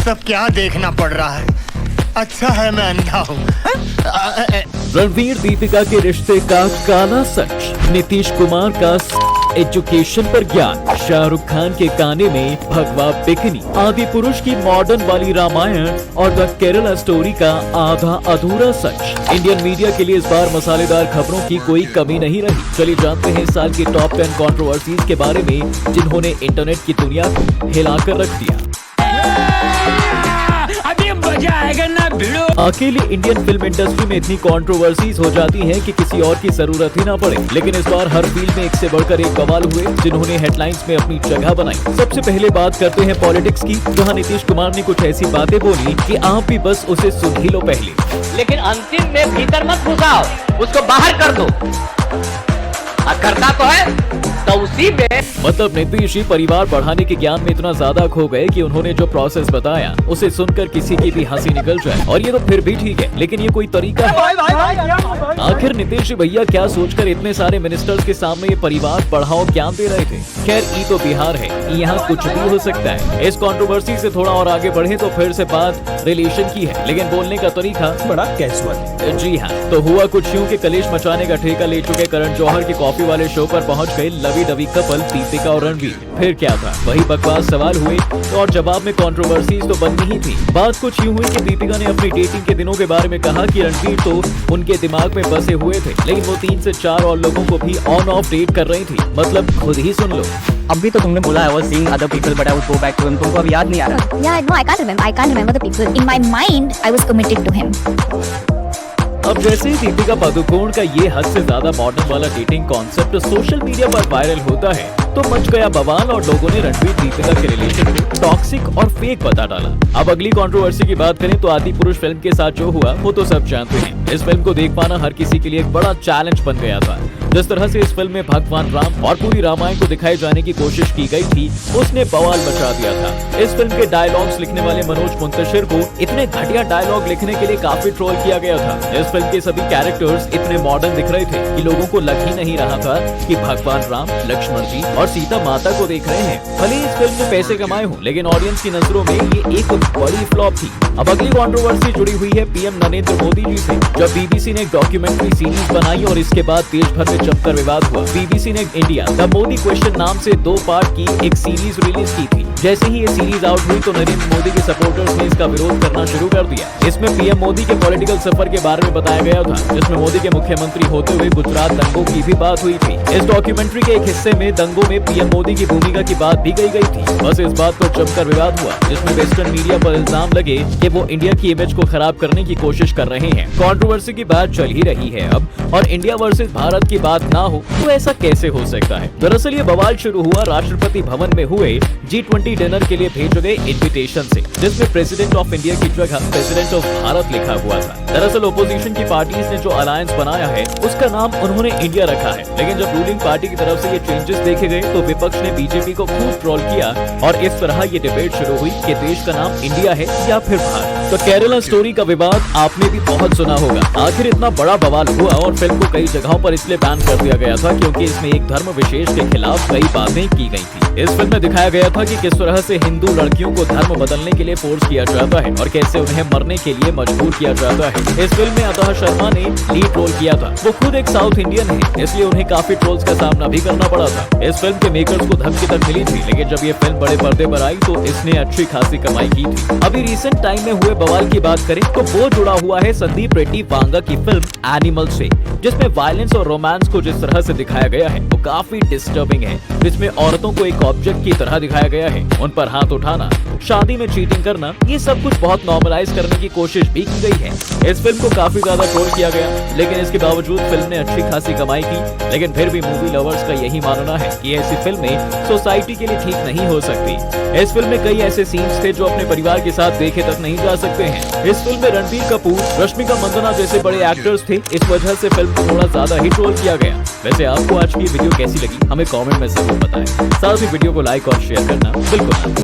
सब क्या देखना पड़ रहा है। अच्छा है मैं अंधा हूँ। रणवीर दीपिका के रिश्ते का काला सच, नीतीश कुमार का एजुकेशन पर ज्ञान, शाहरुख खान के गाने में भगवा बिकनी, आदि पुरुष की मॉडर्न वाली रामायण और द केरला स्टोरी का आधा अधूरा सच। इंडियन मीडिया के लिए इस बार मसालेदार खबरों की कोई कमी नहीं रही। चलिए जानते हैं साल की टॉप 10 कंट्रोवर्सीज के बारे में जिन्होंने इंटरनेट की दुनिया को हिलाकर रख दिया। अकेली इंडियन फिल्म इंडस्ट्री में इतनी कंट्रोवर्सीज हो जाती हैं कि किसी और की जरूरत ही ना पड़े, लेकिन इस बार हर फील्ड में एक से बढ़कर एक बवाल हुए जिन्होंने हेडलाइंस में अपनी जगह बनाई। सबसे पहले बात करते हैं पॉलिटिक्स की, जहां नीतीश कुमार ने कुछ ऐसी बातें बोली कि आप भी बस उसे सुन ही लो पहले। लेकिन अंतिम में भीतर मत घुसाओ, उसको बाहर कर दो। करता तो है तो उसी में मतलब नीतीश जी परिवार बढ़ाने के ज्ञान में इतना ज्यादा खो गए कि उन्होंने जो प्रोसेस बताया उसे सुनकर किसी की भी हंसी निकल जाए। और ये तो फिर भी ठीक है, लेकिन ये कोई तरीका है? आखिर नीतीश जी भैया क्या सोचकर इतने सारे मिनिस्टर्स के सामने ये परिवार बढ़ाओ ज्ञान दे रहे थे? खैर ये तो बिहार है, यहाँ कुछ भी हो सकता है। इस कंट्रोवर्सी से थोड़ा और आगे बढ़े तो फिर से बात रिलेशन की है, लेकिन बोलने का तरीका बड़ा कैजुअल है। जी हाँ, तो हुआ कुछ यूँ कि कलेश मचाने का ठेका ले चुके करण जौहर के कॉफी वाले शो पर पहुंच गए लवी डवी कपल दीपिका और रणवीर। फिर क्या था, वही बकवास सवाल हुए और जवाब में कंट्रोवर्सीज तो बननी ही थी। बात कुछ यूँ हुई कि दीपिका ने अपनी डेटिंग के दिनों के बारे में कहा कि रणवीर तो उनके दिमाग में बसे हुए थे, लेकिन वो 3 से 4 और लोगों को भी ऑन ऑफ डेट कर रही थी। मतलब खुद ही सुन लो। अभी तो तुमने बोला I was seeing other people but I would go back to him। तुमको अब याद नहीं आ रहा? Yeah, no, I can't remember the people. In my mind, I was committed to him. अब जैसे ही दीपिका पादुकोण का ये हद से ज्यादा मॉडर्न वाला डेटिंग कॉन्सेप्ट सोशल मीडिया पर वायरल होता है तो मच गया बवाल और लोगों ने रणवीर दीपिका के रिलेशन को टॉक्सिक और फेक बता डाला। अब अगली कंट्रोवर्सी की बात करें तो आदि पुरुष फिल्म के साथ जो हुआ वो तो सब जानते हैं। इस फिल्म को देख पाना हर किसी के लिए एक बड़ा चैलेंज बन गया था। जिस तरह से इस फिल्म में भगवान राम और पूरी रामायण को दिखाए जाने की कोशिश की गई थी उसने बवाल मचा दिया था। इस फिल्म के डायलॉग्स लिखने वाले मनोज मुंतशिर को इतने घटिया डायलॉग लिखने के लिए काफी ट्रोल किया गया था। इस फिल्म के सभी कैरेक्टर्स इतने मॉडर्न दिख रहे थे कि लोगों को लग ही नहीं रहा था कि भगवान राम, लक्ष्मण जी और सीता माता को देख रहे हैं। भले इस फिल्म ने पैसे कमाए हों, लेकिन ऑडियंस की नजरों में ये एक बड़ी फ्लॉप थी। अब अगली कंट्रोवर्सी जुड़ी हुई है पीएम नरेंद्र मोदी जी से। जब बीबीसी ने एक डॉक्यूमेंट्री सीरीज बनाई और इसके बाद देश भर में जमकर विवाद हुआ। बीबीसी ने इंडिया द मोदी क्वेश्चन नाम से 2 पार्ट की एक सीरीज रिलीज की थी। जैसे ही ये सीरीज आउट हुई तो नरेंद्र मोदी के सपोर्टर्स ने इसका विरोध करना शुरू कर दिया। इसमें पीएम मोदी के पॉलिटिकल सफर के बारे में बताया गया था, जिसमें मोदी के मुख्यमंत्री होते हुए गुजरात दंगों की भी बात हुई थी। इस डॉक्यूमेंट्री के एक हिस्से में दंगों में पीएम मोदी की भूमिका की बात भी गई थी। बस इस बात पर जमकर विवाद हुआ, जिसमें वेस्टर्न मीडिया पर इल्जाम लगे कि वो इंडिया की इमेज को खराब करने की कोशिश कर रहे हैं। कंट्रोवर्सी की बात चल ही रही है अब, और इंडिया वर्सेस भारत की बात ना हो तो ऐसा कैसे हो सकता है? दरअसल ये बवाल शुरू हुआ राष्ट्रपति भवन में हुए G20 डिनर के लिए भेजे गए इन्विटेशन से, जिसमें प्रेसिडेंट ऑफ इंडिया की जगह प्रेसिडेंट ऑफ भारत लिखा हुआ था। दरअसल ओपोजिशन की पार्टीज ने जो अलायंस बनाया है उसका नाम उन्होंने इंडिया रखा है, लेकिन जब रूलिंग पार्टी की तरफ से ये चेंजेस देखे गए तो विपक्ष ने बीजेपी को खूब ट्रोल किया और इस तरह ये डिबेट शुरू हुई कि देश का नाम इंडिया है या फिर भारत। तो केरला स्टोरी का विवाद आपने भी बहुत सुना होगा। आखिर इतना बड़ा बवाल हुआ और फिल्म को कई जगहों पर इसलिए बैन कर दिया गया था क्योंकि इसमें एक धर्म विशेष के खिलाफ कई बातें की गई थी। इस फिल्म में दिखाया गया था कि किस तरह से हिंदू लड़कियों को धर्म बदलने के लिए फोर्स किया जाता है और कैसे उन्हें मरने के लिए मजबूर किया जाता है। इस फिल्म में अतः शर्मा ने लीड रोल किया था। वो खुद एक साउथ इंडियन है, इसलिए उन्हें काफी ट्रोल्स का सामना भी करना पड़ा था। इस फिल्म के मेकर्स को धमकी तक मिली थी, लेकिन जब ये फिल्म बड़े पर्दे पर आई तो इसने अच्छी खासी कमाई की थी। अभी रिसेंट टाइम में हुए बवाल की बात करें तो वो जुड़ा हुआ है संदीप रेड्डी वांगा की फिल्म एनिमल से, जिसमें वायलेंस और रोमांस को जिस तरह से दिखाया गया है वो काफी डिस्टर्बिंग है। जिसमें औरतों को एक ऑब्जेक्ट की तरह दिखाया गया है, उन पर हाथ उठाना, शादी में चीटिंग करना, ये सब कुछ बहुत नॉर्मलाइज करने की कोशिश भी की गई है। इस फिल्म को काफी ज्यादा ट्रोल किया गया, लेकिन इसके बावजूद फिल्म ने अच्छी खासी कमाई की। लेकिन फिर भी मूवी लवर्स का यही मानना है कि ऐसी फिल्में सोसाइटी के लिए ठीक नहीं हो सकती। इस फिल्म में कई ऐसे सीन्स थे जो अपने परिवार के साथ देखे तक नहीं जा सकते हैं। इस फिल्म में रणबीर कपूर, रश्मिका मंदाना जैसे बड़े एक्टर्स थे, इस वजह से फिल्म को थोड़ा ज्यादा ही ट्रोल किया गया। वैसे आपको आज की वीडियो कैसी लगी हमें कमेंट में जरूर बताएं। साथ ही वीडियो को लाइक और शेयर करना बिल्कुल ना भूलें।